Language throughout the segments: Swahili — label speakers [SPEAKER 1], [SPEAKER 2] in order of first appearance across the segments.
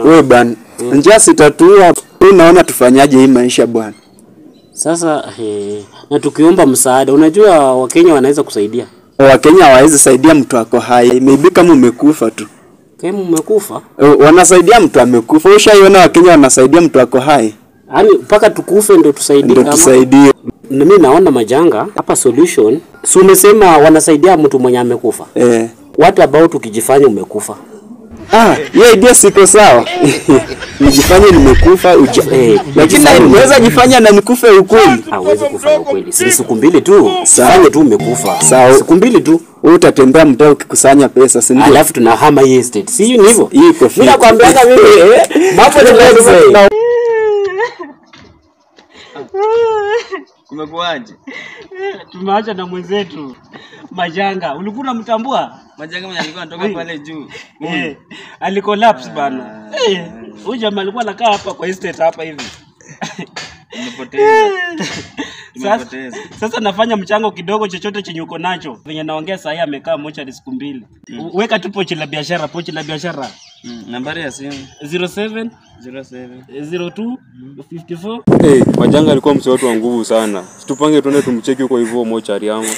[SPEAKER 1] Wewe bwana, njia sitatua. Unaona tufanyaje hii maisha bwana?
[SPEAKER 2] Sasa na tukiomba msaada, unajua Wakenya wanaweza kusaidia.
[SPEAKER 1] Wakenya hawawezi saidia mtu wako hai. Maybe kama umekufa tu.
[SPEAKER 2] Kama umekufa?
[SPEAKER 1] Wanasaidia mtu amekufa. Ushaiona Wakenya wanasaidia mtu wako hai?
[SPEAKER 2] Yaani mpaka tukufe ndio tusaidie.
[SPEAKER 1] Ndio tusaidie.
[SPEAKER 2] Mimi naona majanga hapa solution. Si umesema wanasaidia mtu mwenye amekufa? What about ukijifanya umekufa?
[SPEAKER 1] Hiyo idea siko sawa. Nijifanye nimekufa lakini naweza jifanya na nikufe ukweli.
[SPEAKER 2] Hawezi kufa ukweli. Si siku mbili tu. Fanye tu umekufa.
[SPEAKER 1] Sawa.
[SPEAKER 2] Siku mbili tu.
[SPEAKER 1] Wewe utatembea mtaa ukikusanya pesa, si ndio?
[SPEAKER 2] Alafu tunahama hii estate. Si ni hivyo?
[SPEAKER 1] Iko
[SPEAKER 2] mimi nakwambia mimi mambo ni lazima.
[SPEAKER 3] Kumekuaje?
[SPEAKER 2] Tumeacha na mwenzetu Majanga. Ulikuwa unamtambua?
[SPEAKER 3] Majanga mwenye alikuwa anatoka pale juu.
[SPEAKER 2] Alicollapse bana. Huyu jamaa alikuwa anakaa hapa kwa estate hapa hivi.
[SPEAKER 3] Tumepoteza.
[SPEAKER 2] Sasa nafanya mchango kidogo chochote chenye uko nacho. Venye naongea saa hii amekaa mocha siku mbili. Weka tu pochi la biashara.
[SPEAKER 3] Nambari ya simu
[SPEAKER 2] 07 02 54.
[SPEAKER 4] Majanga alikuwa msee wetu wa nguvu sana. Tupange tuende tumcheki huko hivyo mochari yangu.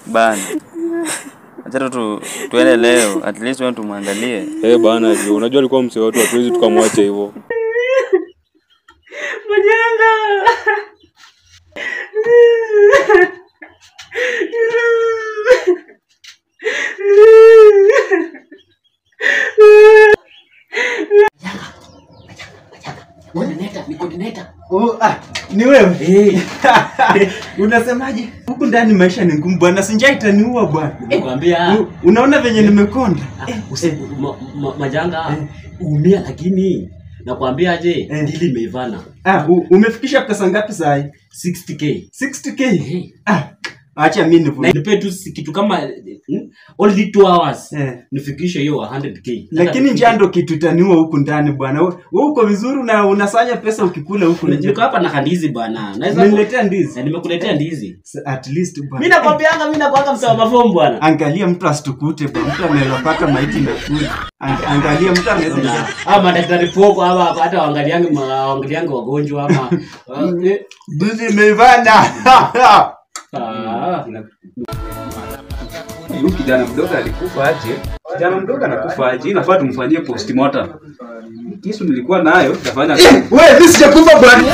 [SPEAKER 3] Bana. Acha tuende leo, at least wewe tumwangalie.
[SPEAKER 4] Bana, unajua alikuwa msee wetu, hatuwezi tukamwacha hivyo.
[SPEAKER 2] Majanga. Coordinator.
[SPEAKER 1] Ni wewe? Unasemaje? Huku ndani maisha ni ngumu bwana, sinjaa itaniua bwana.
[SPEAKER 2] Nikwambia.
[SPEAKER 1] Unaona venye nimekonda?
[SPEAKER 2] Majanga umia, lakini nakwambia aje dili imeivana.
[SPEAKER 1] Umefikisha pesa ngapi saa hii?
[SPEAKER 2] 60k.
[SPEAKER 1] 60k? Acha mimi
[SPEAKER 2] nipe tu kitu kama only 2 hours nifikishe hiyo 100k.
[SPEAKER 1] Lakini njando kitu taniua huku ndani bwana. Wewe uko vizuri na unasanya pesa ukikula huku.
[SPEAKER 2] Niko hapa na kandizi bwana.
[SPEAKER 1] Naweza niletea ndizi.
[SPEAKER 2] Nimekuletea ndizi.
[SPEAKER 1] At least bwana.
[SPEAKER 2] Mimi nakwambianga msawa mafomu bwana.
[SPEAKER 1] Angalia mtu asitukute bwana. Mtu anaweza pata maiti na kula. Angalia mtu anaweza.
[SPEAKER 2] Madaktari poko hata waangaliange wagonjwa ama
[SPEAKER 1] ndizi imeivana.
[SPEAKER 5] Huyu kijana mdogo alikufa aje? Kijana mdogo anakufa aje? Inafaa tumfanyie postmortem. Kisu nilikuwa nayo, tafanya.
[SPEAKER 1] Wewe, mimi sijakufa bwana.